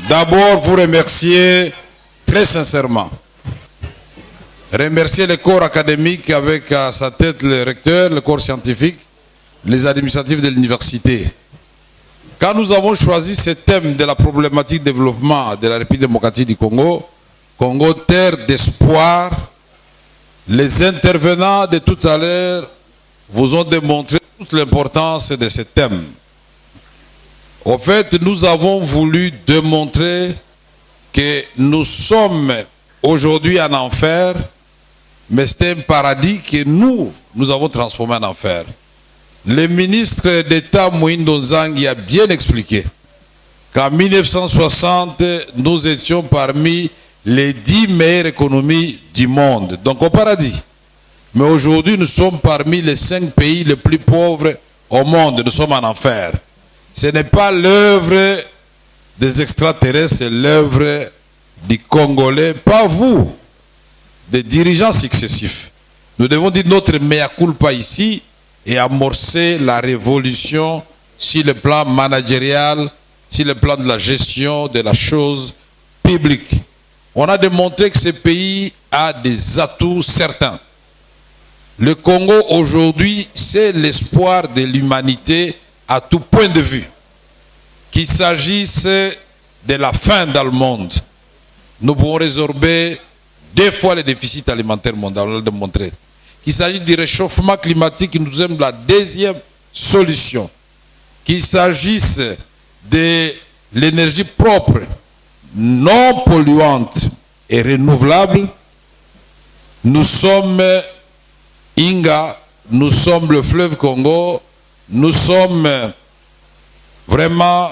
d'abord vous remercier très sincèrement. Remercier le corps académique avec à sa tête le recteur, le corps scientifique, les administratifs de l'université. Quand nous avons choisi ce thème de la problématique de développement de la République démocratique du Congo, Congo terre d'espoir, les intervenants de tout à l'heure vous ont démontré toute l'importance de ce thème. En fait, nous avons voulu démontrer que nous sommes aujourd'hui en enfer, mais c'est un paradis que nous avons transformé en enfer. Le ministre d'État Moïndo Nzangi a bien expliqué qu'en 1960, nous étions parmi les 10 meilleures économies du monde, donc au paradis. Mais aujourd'hui, nous sommes parmi les 5 pays les plus pauvres au monde, nous sommes en enfer. Ce n'est pas l'œuvre des extraterrestres, c'est l'œuvre du Congolais, pas vous, des dirigeants successifs. Nous devons dire notre mea culpa ici et amorcer la révolution sur le plan managérial, sur le plan de la gestion de la chose publique. On a démontré que ce pays a des atouts certains. Le Congo aujourd'hui, c'est l'espoir de l'humanité à tout point de vue. Qu'il s'agisse de la faim dans le monde, nous pouvons résorber 2 fois le déficit alimentaire mondial, on l'a démontré. Qu'il s'agisse du réchauffement climatique, qui nous semble la 2e solution. Qu'il s'agisse de l'énergie propre, non polluante et renouvelable, nous sommes Inga, nous sommes le fleuve Congo, nous sommes vraiment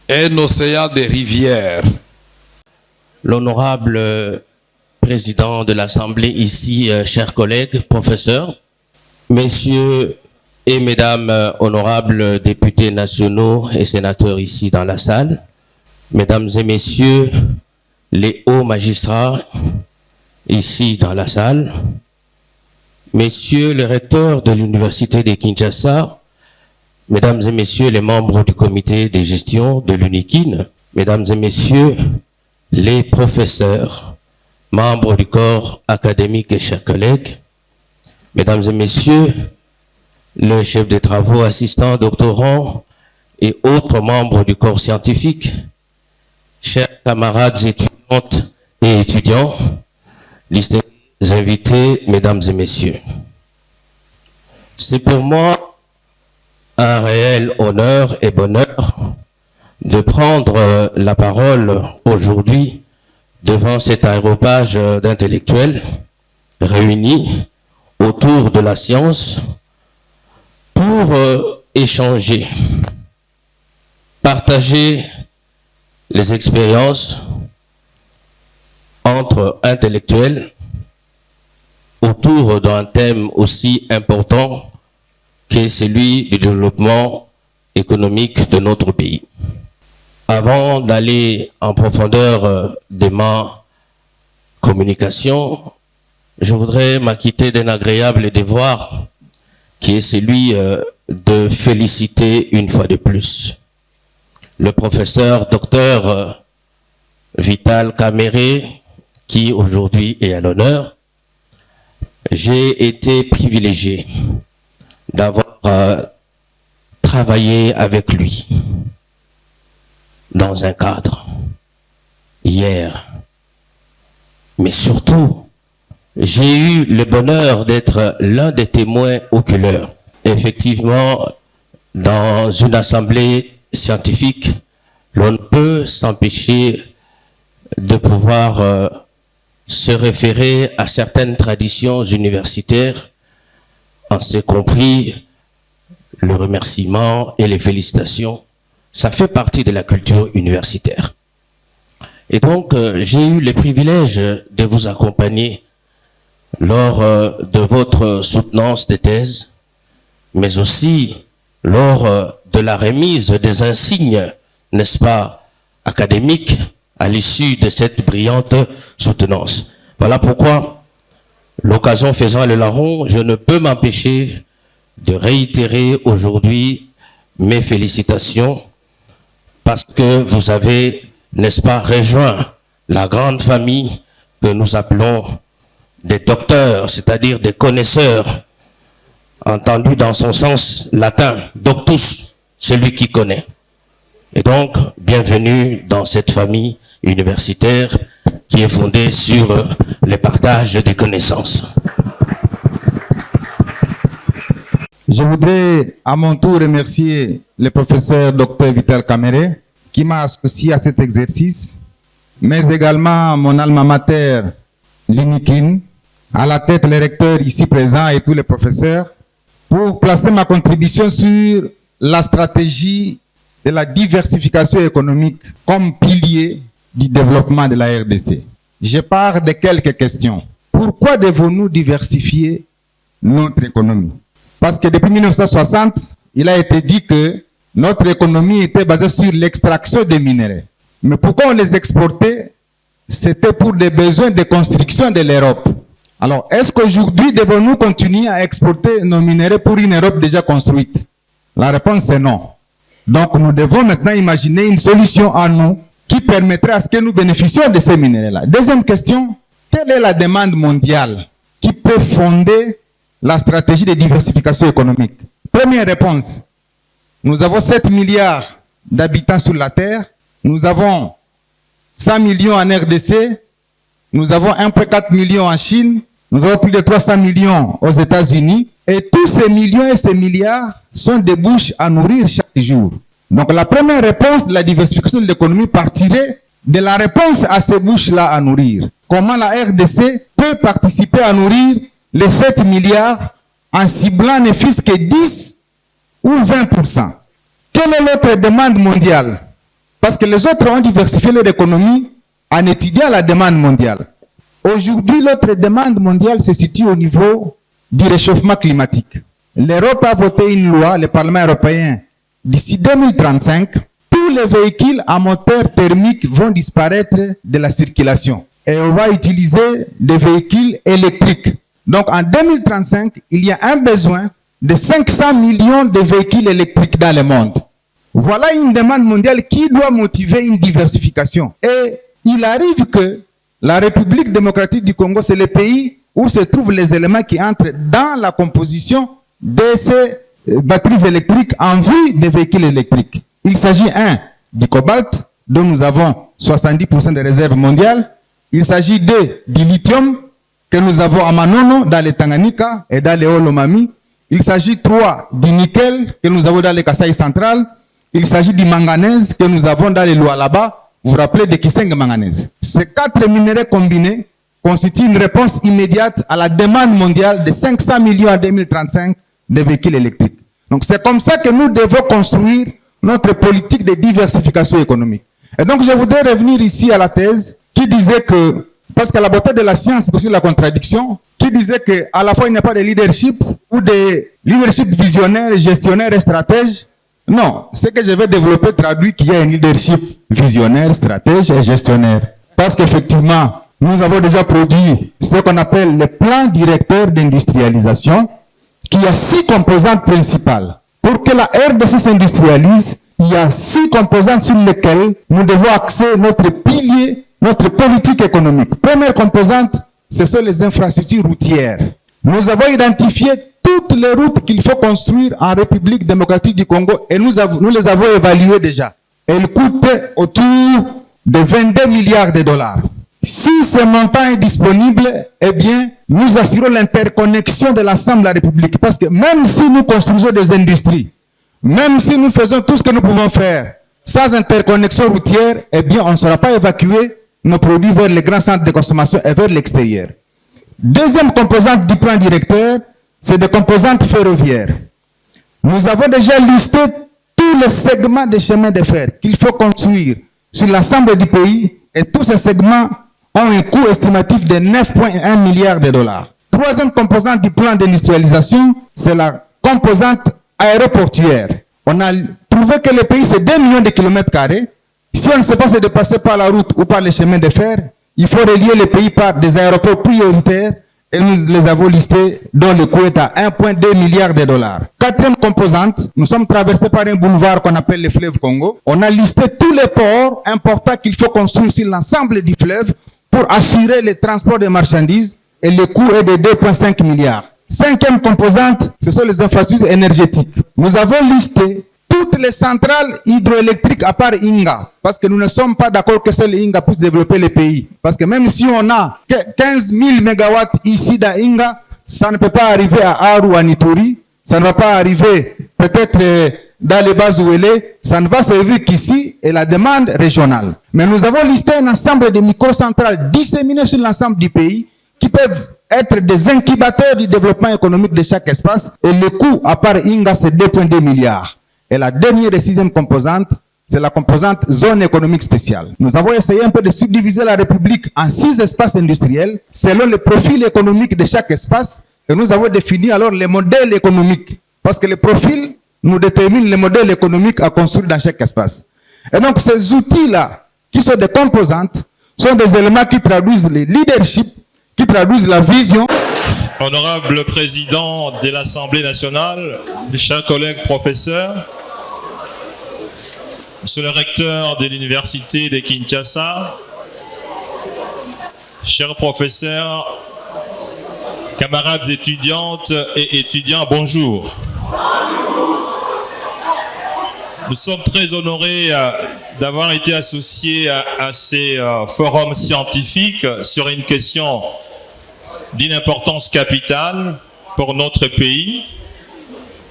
un océan de rivières. L'honorable président de l'Assemblée ici, chers collègues, professeurs, messieurs et mesdames honorables députés nationaux et sénateurs ici dans la salle, mesdames et messieurs les hauts magistrats ici dans la salle, messieurs les recteurs de l'Université de Kinshasa, mesdames et messieurs les membres du comité de gestion de l'UNIKIN, mesdames et messieurs les professeurs, membres du corps académique et chers collègues, mesdames et messieurs le chef de travaux, assistants, doctorants et autres membres du corps scientifique, chers camarades étudiantes et étudiants, listés invités, mesdames et messieurs. C'est pour moi un réel honneur et bonheur de prendre la parole aujourd'hui devant cet aréopage d'intellectuels réunis autour de la science pour échanger, partager les expériences entre intellectuels autour d'un thème aussi important que celui du développement économique de notre pays. Avant d'aller en profondeur de ma communication, je voudrais m'acquitter d'un agréable devoir qui est celui de féliciter une fois de plus le professeur docteur Vital Kamerhe, qui aujourd'hui est à l'honneur. J'ai été privilégié d'avoir travaillé avec lui dans un cadre hier. Mais surtout, j'ai eu le bonheur d'être l'un des témoins oculaires. Effectivement, dans une assemblée scientifique, l'on ne peut s'empêcher de pouvoir se référer à certaines traditions universitaires, en ce compris le remerciement et les félicitations. Ça fait partie de la culture universitaire. Et donc, j'ai eu le privilège de vous accompagner lors de votre soutenance des thèses, mais aussi lors de la remise des insignes, n'est-ce pas, académiques, à l'issue de cette brillante soutenance. Voilà pourquoi, l'occasion faisant le larron, je ne peux m'empêcher de réitérer aujourd'hui mes félicitations, parce que vous avez n'est-ce pas, rejoint la grande famille que nous appelons des docteurs, c'est-à-dire des connaisseurs, entendu dans son sens latin, doctus, celui qui connaît. Et donc, bienvenue dans cette famille universitaire qui est fondée sur le partage des connaissances. Je voudrais à mon tour remercier le professeur Dr Vital Kamere qui m'a associé à cet exercice, mais également mon alma mater, l'UNIKIN, à la tête les recteurs ici présents et tous les professeurs, pour placer ma contribution sur la stratégie de la diversification économique comme pilier du développement de la RDC. Je pars de quelques questions. Pourquoi devons-nous diversifier notre économie? Parce que depuis 1960, il a été dit que notre économie était basée sur l'extraction des minéraux. Mais pourquoi on les exportait? C'était pour des besoins de construction de l'Europe. Alors, est-ce qu'aujourd'hui, devons-nous continuer à exporter nos minéraux pour une Europe déjà construite? La réponse est non. Donc, nous devons maintenant imaginer une solution à nous qui permettrait à ce que nous bénéficions de ces minéraux-là. Deuxième question, quelle est la demande mondiale qui peut fonder la stratégie de diversification économique? Première réponse, nous avons 7 milliards d'habitants sur la Terre, nous avons 100 millions en RDC, nous avons 1,4 million en Chine, nous avons plus de 300 millions aux États-Unis, et tous ces millions et ces milliards sont des bouches à nourrir chaque jour. Donc la première réponse de la diversification de l'économie partirait de la réponse à ces bouches-là à nourrir. Comment la RDC peut participer à nourrir les 7 milliards en ciblant ne fût-ce que 10 ou 20%. Quelle est l'autre demande mondiale? Parce que les autres ont diversifié leur économie en étudiant la demande mondiale. Aujourd'hui, l'autre demande mondiale se situe au niveau du réchauffement climatique. L'Europe a voté une loi, le Parlement européen, d'ici 2035, tous les véhicules à moteur thermique vont disparaître de la circulation. Et on va utiliser des véhicules électriques. Donc en 2035, il y a un besoin de 500 millions de véhicules électriques dans le monde. Voilà une demande mondiale qui doit motiver une diversification. Et il arrive que la République démocratique du Congo, c'est le pays où se trouvent les éléments qui entrent dans la composition de ces batteries électriques en vue des véhicules électriques. Il s'agit, du cobalt, dont nous avons 70% des réserves mondiales. Il s'agit du lithium, que nous avons à Manono, dans les Tanganyika et dans les Olomami. Il s'agit, du nickel, que nous avons dans les Kasaï central. Il s'agit du manganèse, que nous avons dans les Lualaba. Vous vous rappelez de Kisenge manganèse. Ces 4 minéraux combinés constituent une réponse immédiate à la demande mondiale de 500 millions en 2035 de véhicules électriques. Donc c'est comme ça que nous devons construire notre politique de diversification économique. Et donc je voudrais revenir ici à la thèse qui disait que, parce que la beauté de la science c'est aussi la contradiction, qui disait qu'à la fois il n'y a pas de leadership ou de leadership visionnaire, gestionnaire et stratège. Non, ce que je vais développer traduit qu'il y a un leadership visionnaire, stratège et gestionnaire. Parce qu'effectivement, nous avons déjà produit ce qu'on appelle le plan directeur d'industrialisation, qui a 6 composantes principales. Pour que la RDC s'industrialise, il y a 6 composantes sur lesquelles nous devons axer notre pilier, notre politique économique. Première composante, ce sont les infrastructures routières. Nous avons identifié toutes les routes qu'il faut construire en République démocratique du Congo et nous les avons évaluées déjà. Elles coûtent autour de 22 milliards de dollars. Si ce montant est disponible, eh bien, nous assurons l'interconnexion de l'ensemble de la République. Parce que même si nous construisons des industries, même si nous faisons tout ce que nous pouvons faire, sans interconnexion routière, eh bien, on ne saura pas évacuer nos produits vers les grands centres de consommation et vers l'extérieur. Deuxième composante du plan directeur, c'est des composantes ferroviaires. Nous avons déjà listé tous les segments des chemins de fer qu'il faut construire sur l'ensemble du pays et tous ces segments ont un coût estimatif de 9,1 milliards de dollars. Troisième composante du plan d'industrialisation, c'est la composante aéroportuaire. On a trouvé que le pays, c'est 2 millions de kilomètres carrés. Si on ne sait pas se dépasser par la route ou par les chemins de fer, il faut relier le pays par des aéroports prioritaires et nous les avons listés, dont le coût est à 1,2 milliard de dollars. Quatrième composante, nous sommes traversés par un boulevard qu'on appelle le fleuve Congo. On a listé tous les ports importants qu'il faut construire sur l'ensemble du fleuve pour assurer le transport des marchandises et le coût est de 2,5 milliards. Cinquième composante, ce sont les infrastructures énergétiques. Nous avons listé toutes les centrales hydroélectriques à part Inga, parce que nous ne sommes pas d'accord que seul Inga puisse développer le pays. Parce que même si on a 15 000 mégawatts ici dans Inga, ça ne peut pas arriver à Aru ou à Nituri, ça ne va pas arriver peut-être dans les bases où elle est, ça ne va servir qu'ici et la demande régionale. Mais nous avons listé un ensemble de microcentrales disséminées sur l'ensemble du pays qui peuvent être des incubateurs du développement économique de chaque espace et le coût à part Inga c'est 2,2 milliards. Et la dernière et sixième composante, c'est la composante zone économique spéciale. Nous avons essayé un peu de subdiviser la République en 6 espaces industriels selon le profil économique de chaque espace et nous avons défini alors les modèles économiques parce que les profils nous déterminent les modèles économiques à construire dans chaque espace. Et donc ces outils-là, qui sont des composantes, sont des éléments qui traduisent le leadership, qui traduisent la vision. Honorable Président de l'Assemblée nationale, mes chers collègues professeurs, Monsieur le recteur de l'Université de Kinshasa, chers professeurs, camarades étudiantes et étudiants, bonjour. Nous sommes très honorés d'avoir été associés à ces forums scientifiques sur une question d'une importance capitale pour notre pays,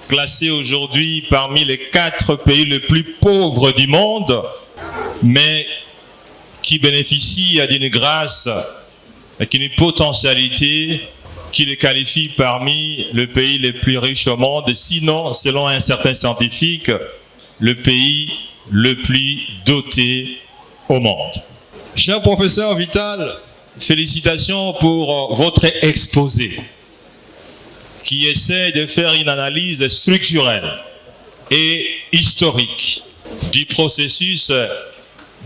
classé aujourd'hui parmi les 4 pays les plus pauvres du monde, mais qui bénéficie d'une grâce et d'une potentialité qui les qualifie parmi les pays les plus riches au monde, sinon, selon un certain scientifique, le pays le plus doté au monde. Cher professeur Vital, félicitations pour votre exposé qui essaie de faire une analyse structurelle et historique du processus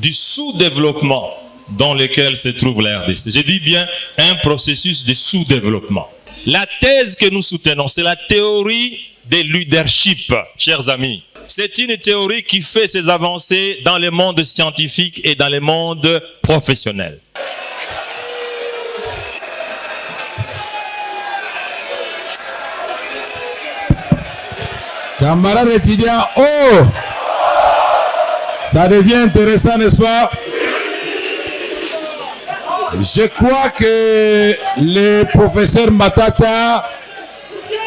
du sous-développement dans lequel se trouve la RDC. Je dis bien un processus de sous-développement. La thèse que nous soutenons, c'est la théorie des leadership, chers amis. C'est une théorie qui fait ses avancées dans le monde scientifique et dans le monde professionnel. Camarades étudiants, oh! Ça devient intéressant, n'est-ce pas? Je crois que le professeur Matata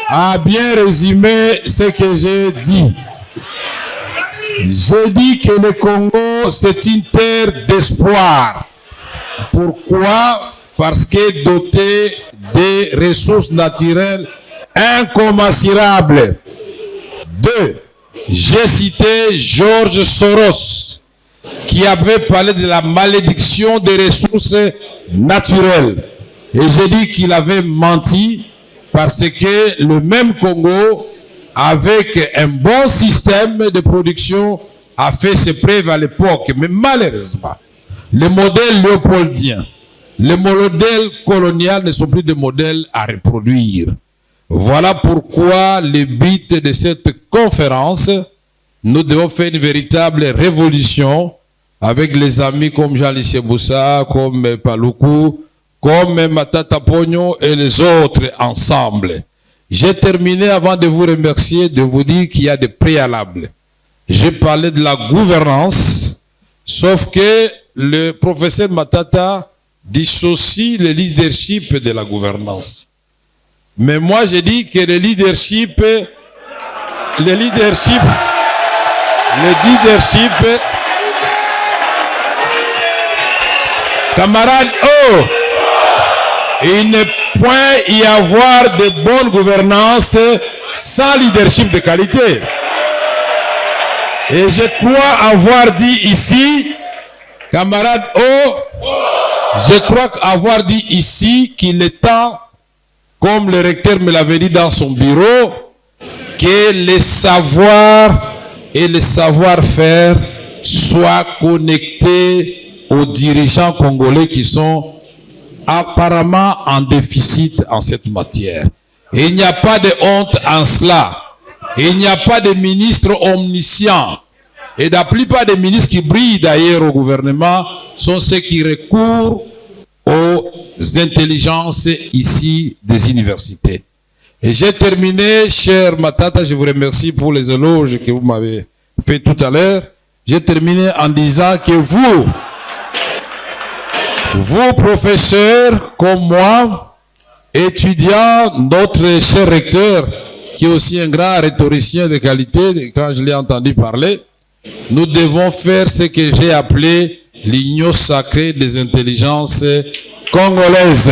a bien résumé ce que j'ai dit. J'ai dit que le Congo, c'est une terre d'espoir. Pourquoi? Parce que doté des ressources naturelles incommensurables. 2. J'ai cité George Soros, qui avait parlé de la malédiction des ressources naturelles. Et j'ai dit qu'il avait menti parce que le même Congo, avec un bon système de production, a fait ses preuves à l'époque. Mais malheureusement, les modèles léopoldiens, les modèles coloniaux ne sont plus des modèles à reproduire. Voilà pourquoi le but de cette conférence, nous devons faire une véritable révolution avec les amis comme Jean-Lycée Boussa, comme Paloukou, comme Matata Pogno et les autres ensemble. J'ai terminé avant de vous remercier, de vous dire qu'il y a des préalables. J'ai parlé de la gouvernance, sauf que le professeur Matata dissocie le leadership de la gouvernance. Mais moi, j'ai dit que le leadership, camarades, oh, il ne peut y avoir de bonne gouvernance sans leadership de qualité. Et je crois avoir dit ici, camarades, oh, je crois avoir dit ici qu'il est temps, comme le recteur me l'avait dit dans son bureau, que les savoirs et les savoir-faire soient connectés aux dirigeants congolais qui sont apparemment en déficit en cette matière. Et il n'y a pas de honte en cela. Et il n'y a pas de ministre omniscient. Et la plupart des ministres qui brillent d'ailleurs au gouvernement sont ceux qui recourent aux intelligences ici des universités. Et j'ai terminé, cher Matata, je vous remercie pour les éloges que vous m'avez fait tout à l'heure. J'ai terminé en disant que vous professeurs comme moi, étudiants, notre cher recteur, qui est aussi un grand rhétoricien de qualité, quand je l'ai entendu parler, nous devons faire ce que j'ai appelé l'union sacrée des intelligences congolaises.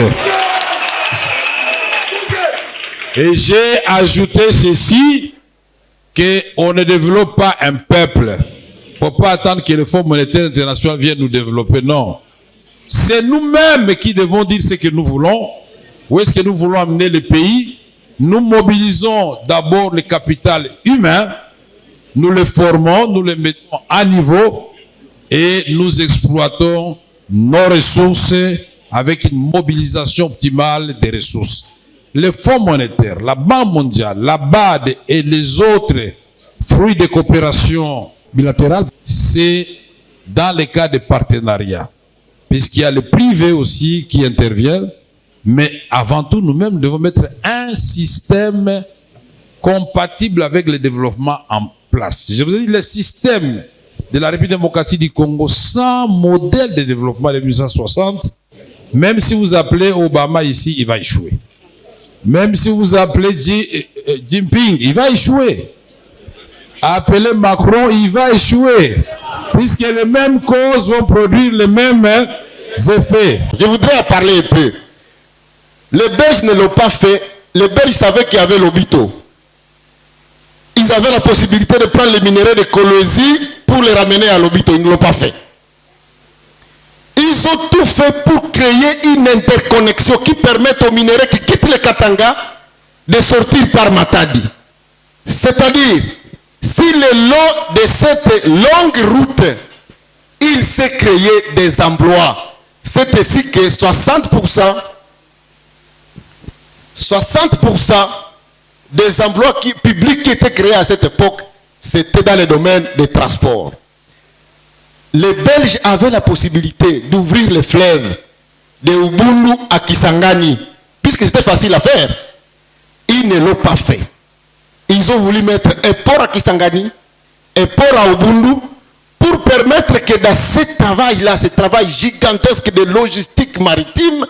Et j'ai ajouté ceci, qu'on ne développe pas un peuple. Il ne faut pas attendre que le Fonds monétaire international vienne nous développer, non. C'est nous-mêmes qui devons dire ce que nous voulons, où est-ce que nous voulons amener le pays. Nous mobilisons d'abord le capital humain, nous le formons, nous le mettons à niveau et nous exploitons nos ressources avec une mobilisation optimale des ressources. Le Fonds monétaire, la Banque mondiale, la BAD et les autres fruits de coopération bilatérale, c'est dans les cas de partenariat, puisqu'il y a le privé aussi qui intervient. Mais avant tout, nous-mêmes devons mettre un système compatible avec le développement en place. Je vous ai dit, le système de la République démocratique du Congo sans modèle de développement de 1960, même si vous appelez Obama ici, il va échouer. Même si vous appelez Jinping, il va échouer. Appelez Macron, il va échouer. Puisque les mêmes causes vont produire les mêmes effets. Je voudrais en parler un peu. Les Belges ne l'ont pas fait. Les Belges savaient qu'il y avait l'Obito. Ils avaient la possibilité de prendre les minéraux de Kolwezi pour les ramener à l'Obito. Ils ne l'ont pas fait. Ils ont tout fait pour créer une interconnexion qui permette aux minéraux qui quittent le Katanga de sortir par Matadi. C'est-à-dire, si le long de cette longue route, il s'est créé des emplois, c'est ainsi que 60% des emplois publics qui étaient créés à cette époque, c'était dans le domaine des transports. Les Belges avaient la possibilité d'ouvrir les fleuves de Ubundu à Kisangani, puisque c'était facile à faire. Ils ne l'ont pas fait. Ils ont voulu mettre un port à Kisangani, un port à Ubundu, pour permettre que dans ce travail-là, ce travail gigantesque de logistique maritime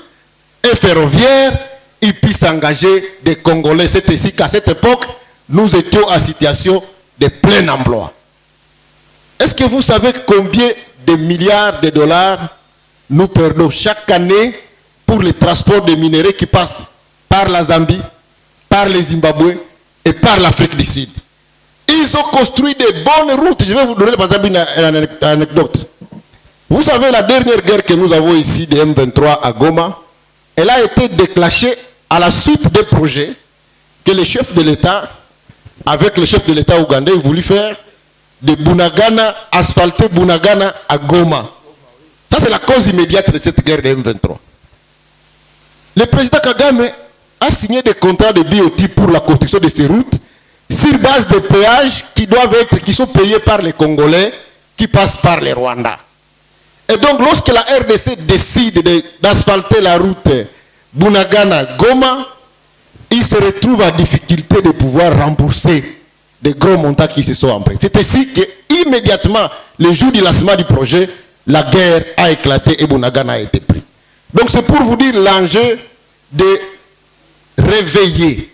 et ferroviaire, ils puissent engager des Congolais. C'est ainsi qu'à cette époque, nous étions en situation de plein emploi. Est-ce que vous savez combien de milliards de dollars nous perdons chaque année pour le transport des minéraux qui passent par la Zambie, par le Zimbabwe et par l'Afrique du Sud? Ils ont construit des bonnes routes. Je vais vous donner par exemple une anecdote. Vous savez, la dernière guerre que nous avons ici de M23 à Goma, elle a été déclenchée à la suite des projets que le chef de l'État, avec le chef de l'État ougandais, voulu faire de Bunagana, asphalter Bunagana à Goma. Ça, c'est la cause immédiate de cette guerre de M23. Le président Kagame a signé des contrats de BOT pour la construction de ces routes sur base de péages qui sont payés par les Congolais qui passent par les Rwandais. Et donc, lorsque la RDC décide d'asphalter la route Bunagana-Goma, il se retrouve en difficulté de pouvoir rembourser des gros montants qui se sont empruntés. C'est ainsi qu'immédiatement, le jour du lancement du projet, la guerre a éclaté et Bunagana a été pris. Donc c'est pour vous dire l'enjeu de réveiller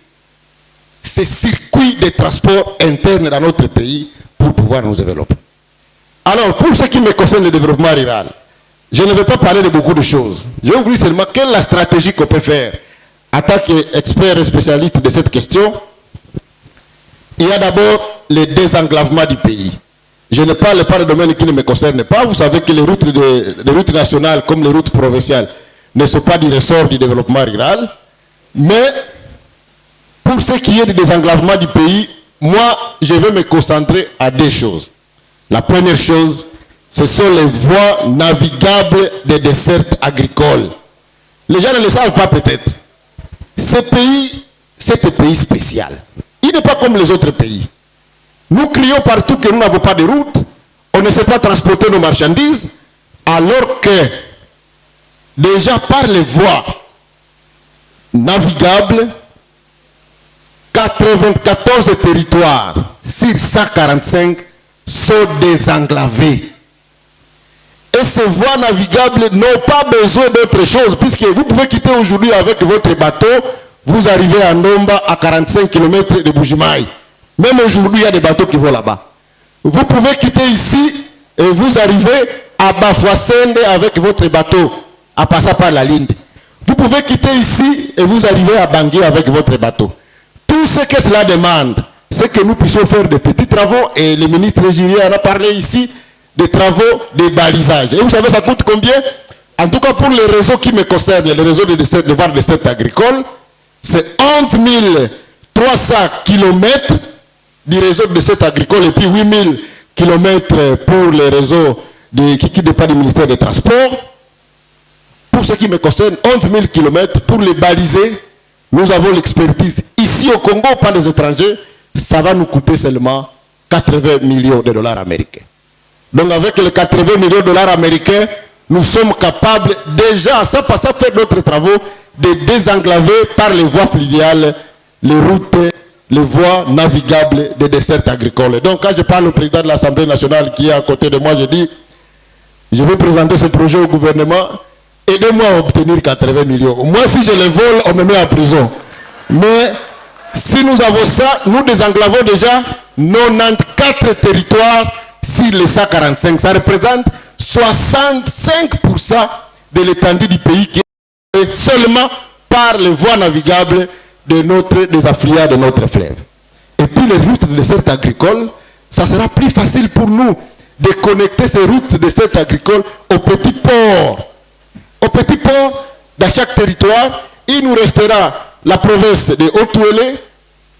ces circuits de transport interne dans notre pays pour pouvoir nous développer. Alors, pour ce qui me concerne le développement rural, je ne vais pas parler de beaucoup de choses. Je vais vous dire seulement quelle est la stratégie qu'on peut faire. En tant qu'expert et spécialiste de cette question, il y a d'abord le désenglavement du pays. Je ne parle pas de domaines qui ne me concernent pas. Vous savez que les routes nationales comme les routes provinciales ne sont pas du ressort du développement rural. Mais pour ce qui est du désenglavement du pays, moi, je vais me concentrer à deux choses. La première chose, ce sont les voies navigables des dessertes agricoles. Les gens ne le savent pas peut-être. Ce pays, c'est un pays spécial. Il n'est pas comme les autres pays. Nous crions partout que nous n'avons pas de route, on ne sait pas transporter nos marchandises, alors que déjà par les voies navigables, 94 territoires sur 145 sont désenclavés. Et ces voies navigables n'ont pas besoin d'autre chose, puisque vous pouvez quitter aujourd'hui avec votre bateau, vous arrivez à Nomba à 45 km de Bujimaï. Même aujourd'hui, il y a des bateaux qui vont là-bas. Vous pouvez quitter ici et vous arrivez à Bafouassende avec votre bateau, en passant par la Linde. Vous pouvez quitter ici et vous arrivez à Bangui avec votre bateau. Tout ce que cela demande, c'est que nous puissions faire de petits travaux, et le ministre Julien en a parlé ici, des travaux de balisage. Et vous savez, ça coûte combien? En tout cas, pour les réseaux qui me concernent, les réseaux de voies de cette agricole, c'est 11 300 km du réseau de cette agricole et puis 8 000 km pour les réseaux qui dépendent du ministère des Transports. Pour ce qui me concerne, 11 000 km pour les baliser. Nous avons l'expertise ici au Congo, pas des étrangers. Ça va nous coûter seulement 80 millions de dollars américains. Donc avec les 80 millions de dollars américains, nous sommes capables déjà, sans faire d'autres travaux, de désenclaver par les voies fluviales, les routes, les voies navigables des desserts agricoles. Donc quand je parle au président de l'Assemblée nationale qui est à côté de moi, je dis, je vais présenter ce projet au gouvernement, aidez-moi à obtenir 80 millions. Moi, si je les vole, on me met en prison. Mais si nous avons ça, nous désenclavons déjà 94 territoires sur les 145. Ça représente 65% de l'étendue du pays qui est seulement par les voies navigables des affluents de notre fleuve. Et puis les routes de dessert agricole, ça sera plus facile pour nous de connecter ces routes de dessert agricole aux petits ports. Aux petits ports dans chaque territoire, il nous restera la province de Haut-Touélé,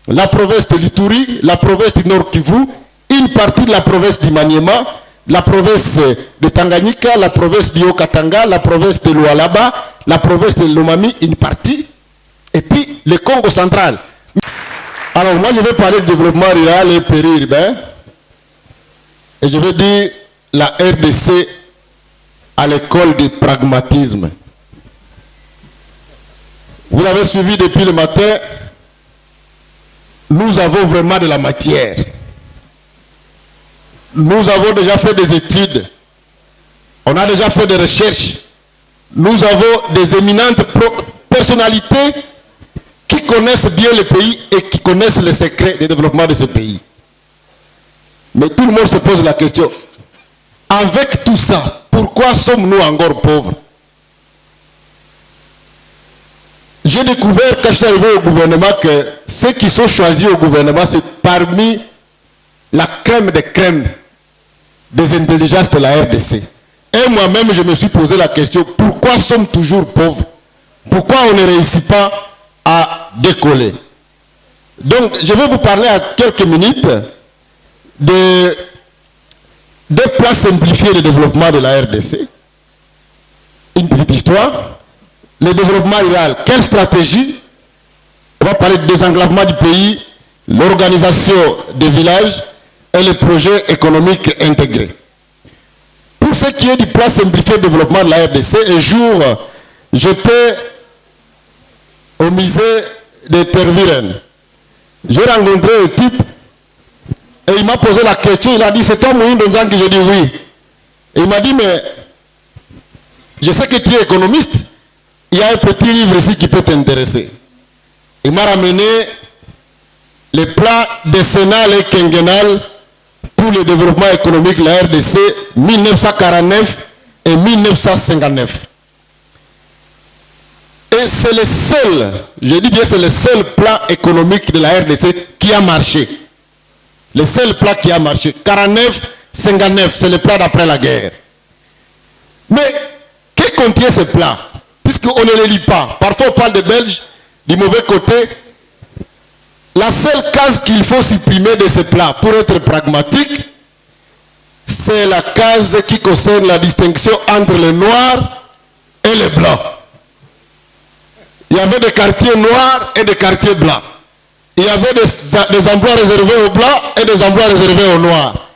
la province de l'Ituri, la province du Nord Kivu, une partie de la province du Maniema, la province de Tanganyika, la province du Haut-Katanga, la province de Lualaba, la province de Lomami, une partie, et puis le Congo central. Alors moi je vais parler de développement rural et périurbain, et je vais dire la RDC à l'école du pragmatisme. Vous l'avez suivi depuis le matin, nous avons vraiment de la matière. Nous avons déjà fait des études, on a déjà fait des recherches, nous avons des éminentes personnalités qui connaissent bien le pays et qui connaissent les secrets du développement de ce pays. Mais tout le monde se pose la question, avec tout ça, pourquoi sommes-nous encore pauvres? J'ai découvert quand je suis arrivé au gouvernement que ceux qui sont choisis au gouvernement, c'est parmi la crème des crèmes des intelligences de la RDC. Et moi-même, je me suis posé la question, pourquoi sommes-nous toujours pauvres? Pourquoi on ne réussit pas à décoller? Donc, je vais vous parler à quelques minutes de deux plans simplifiés de développement de la RDC. Une petite histoire. Le développement rural, quelle stratégie? On va parler du désenclavement du pays, l'organisation des villages et les projets économiques intégrés. Pour ce qui est du plan simplifié de développement de la RDC, un jour, j'étais au musée de Tervuren. J'ai rencontré un type et il m'a posé la question, il a dit, c'est toi Moïse Donzangi? J'ai dit oui. Et il m'a dit, mais je sais que tu es économiste, il y a un petit livre ici qui peut t'intéresser. Il m'a ramené le plan décennal et quinquennal pour le développement économique de la RDC 1949 et 1959. Et c'est le seul, je dis bien c'est le seul plan économique de la RDC qui a marché. Le seul plan qui a marché. 49-59, c'est le plan d'après la guerre. Mais que contient ce plan? Puisqu'on ne le lit pas. Parfois on parle des Belges du mauvais côté. La seule case qu'il faut supprimer de ce plan pour être pragmatique, c'est la case qui concerne la distinction entre les noirs et les blancs. Il y avait des quartiers noirs et des quartiers blancs. Il y avait des emplois réservés aux blancs et des emplois réservés aux noirs.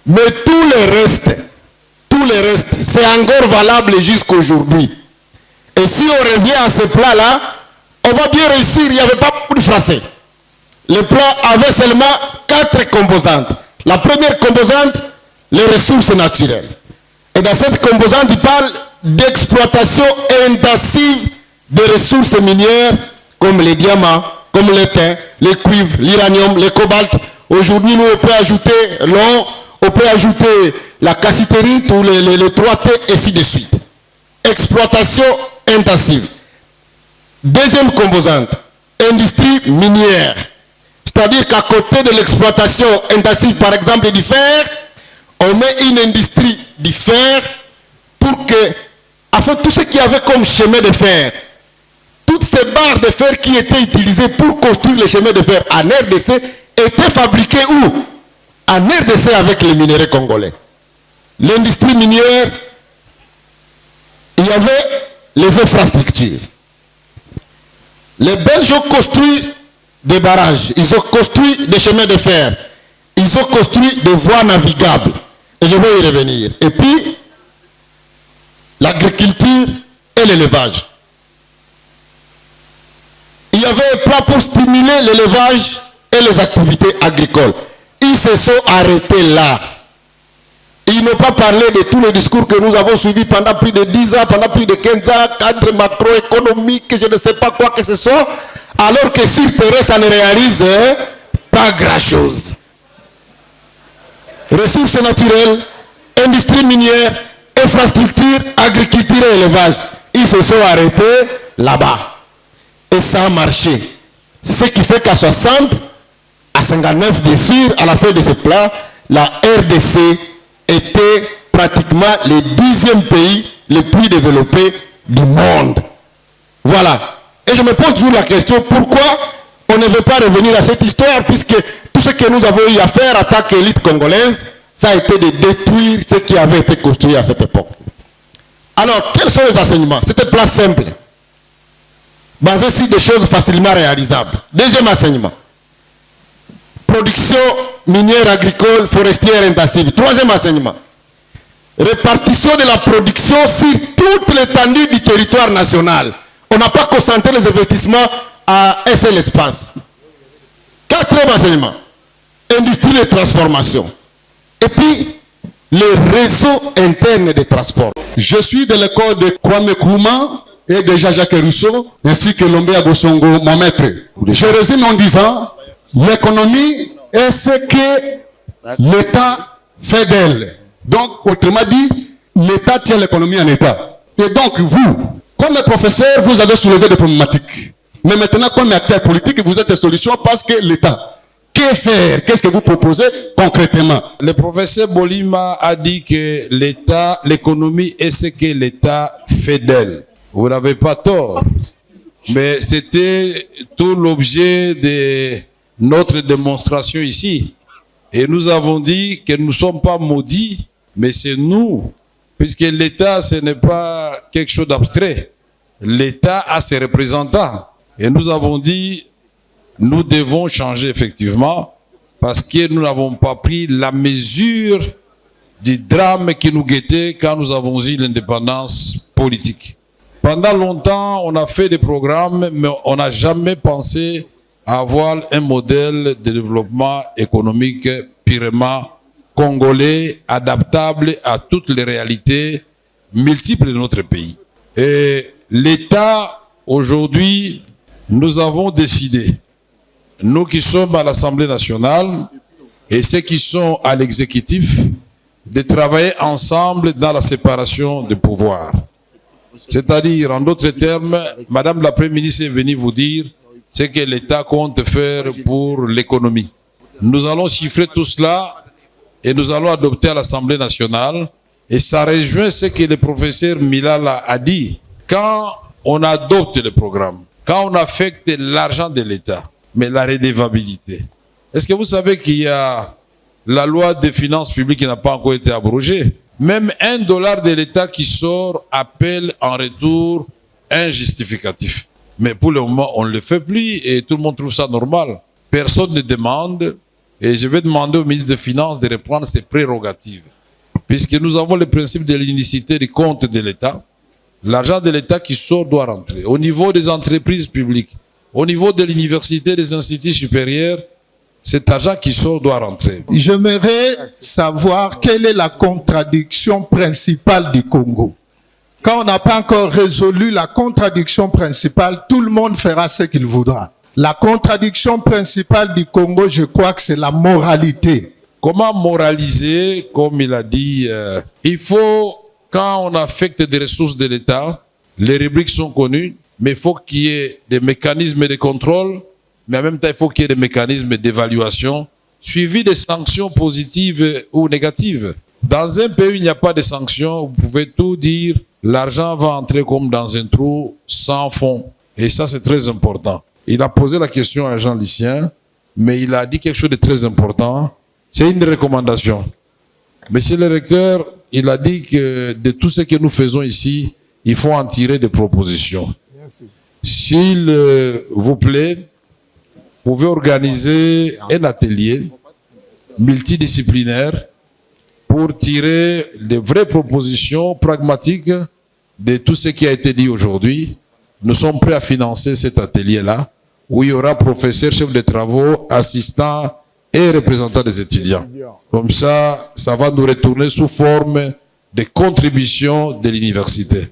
Mais tout le reste, c'est encore valable jusqu'à aujourd'hui. Et si on revient à ce plan-là, on va bien réussir. Il n'y avait pas beaucoup de Français. Le plan avait seulement 4 composantes. La première composante, les ressources naturelles. Et dans cette composante, il parle d'exploitation intensive des ressources minières comme les diamants, comme le thym, le cuivre, l'uranium, le cobalt. Aujourd'hui, nous, on peut ajouter l'or, on peut ajouter la cassiterite ou les 3T, et ainsi de suite. Exploitation intensive. Deuxième composante, industrie minière. C'est-à-dire qu'à côté de l'exploitation intensive, par exemple, du fer, on met une industrie du fer pour que, afin tout ce qu'il y avait comme chemin de fer, toutes ces barres de fer qui étaient utilisées pour construire les chemins de fer en RDC étaient fabriquées où? En RDC avec les minerais congolais. L'industrie minière, il y avait les infrastructures. Les Belges ont construit des barrages, ils ont construit des chemins de fer, ils ont construit des voies navigables. Et je vais y revenir. Et puis, l'agriculture et l'élevage. Il y avait un plan pour stimuler l'élevage et les activités agricoles. Ils se sont arrêtés là. Ils n'ont pas parlé de tous les discours que nous avons suivis pendant plus de 10 ans, pendant plus de 15 ans, cadre macroéconomique, je ne sais pas quoi que ce soit, alors que sur terrain, ça ne réalise pas grand-chose. Ressources naturelles, industrie minière, infrastructure, agriculture et élevage. Ils se sont arrêtés là-bas. Et ça a marché. Ce qui fait qu'à 60, à 59, bien sûr, à la fin de ce plan, la RDC était pratiquement le 10e pays le plus développé du monde. Voilà. Et je me pose toujours la question, pourquoi on ne veut pas revenir à cette histoire, puisque tout ce que nous avons eu à faire en tant qu'élite congolaise, ça a été de détruire ce qui avait été construit à cette époque. Alors, quels sont les enseignements? C'était un plan simple, basé sur des choses facilement réalisables. Deuxième enseignement, production minière, agricole, forestière intensive. Troisième enseignement, répartition de la production sur toute l'étendue du territoire national. On n'a pas concentré les investissements à un seul espace. Quatrième enseignement, industrie de transformation. Et puis, les réseaux internes de transport. Je suis de l'école de Kwame Nkrumah et de Jean-Jacques Rousseau, ainsi que Lombea Bosongo, mon maître. Je résume en disant, l'économie est ce que l'État fait d'elle. Donc, autrement dit, l'État tient l'économie en état. Et donc, vous, comme le professeur, vous avez soulevé des problématiques. Mais maintenant, comme acteur politique, vous êtes des solutions parce que l'État. Que faire? Qu'est-ce que vous proposez concrètement? Le professeur Bolima a dit que l'État, l'économie est ce que l'État fait d'elle. Vous n'avez pas tort. Mais c'était tout l'objet de notre démonstration ici. Et nous avons dit que nous ne sommes pas maudits, mais c'est nous. Puisque l'État, ce n'est pas quelque chose d'abstrait. L'État a ses représentants. Et nous avons dit, nous devons changer effectivement, parce que nous n'avons pas pris la mesure du drame qui nous guettait quand nous avons eu l'indépendance politique. Pendant longtemps, on a fait des programmes, mais on n'a jamais pensé à avoir un modèle de développement économique purement congolais, adaptable à toutes les réalités multiples de notre pays. Et l'État, aujourd'hui, nous avons décidé, nous qui sommes à l'Assemblée nationale et ceux qui sont à l'exécutif, de travailler ensemble dans la séparation des pouvoirs. C'est-à-dire, en d'autres termes, Madame la Première ministre est venue vous dire ce que l'État compte faire pour l'économie. Nous allons chiffrer tout cela et nous allons adopter à l'Assemblée nationale. Et ça rejoint ce que le professeur Milala a dit. Quand on adopte le programme, quand on affecte l'argent de l'État, mais la redevabilité. Est-ce que vous savez qu'il y a la loi des finances publiques qui n'a pas encore été abrogée? Même $1 de l'État qui sort appelle en retour un justificatif. Mais pour le moment, on ne le fait plus et tout le monde trouve ça normal. Personne ne demande et je vais demander au ministre des Finances de reprendre ses prérogatives. Puisque nous avons le principe de l'unicité du compte de l'État, l'argent de l'État qui sort doit rentrer. Au niveau des entreprises publiques, au niveau de l'université, des instituts supérieurs, cet argent qui sort doit rentrer. J'aimerais savoir quelle est la contradiction principale du Congo. Quand on n'a pas encore résolu la contradiction principale, tout le monde fera ce qu'il voudra. La contradiction principale du Congo, je crois que c'est la moralité. Comment moraliser, comme il a dit, il faut, quand on affecte des ressources de l'État, les rubriques sont connues, mais il faut qu'il y ait des mécanismes de contrôle, mais en même temps, il faut qu'il y ait des mécanismes d'évaluation, suivis des sanctions positives ou négatives. Dans un pays où il n'y a pas de sanctions, vous pouvez tout dire, l'argent va entrer comme dans un trou sans fond. Et ça, c'est très important. Il a posé la question à Jean Lucien, mais il a dit quelque chose de très important. C'est une recommandation. Monsieur le recteur, il a dit que de tout ce que nous faisons ici, il faut en tirer des propositions. S'il vous plaît, vous pouvez organiser un atelier multidisciplinaire pour tirer des vraies propositions pragmatiques de tout ce qui a été dit aujourd'hui. Nous sommes prêts à financer cet atelier-là, où il y aura professeurs, chefs de travaux, assistants et représentants des étudiants. Comme ça, ça va nous retourner sous forme de contribution de l'université.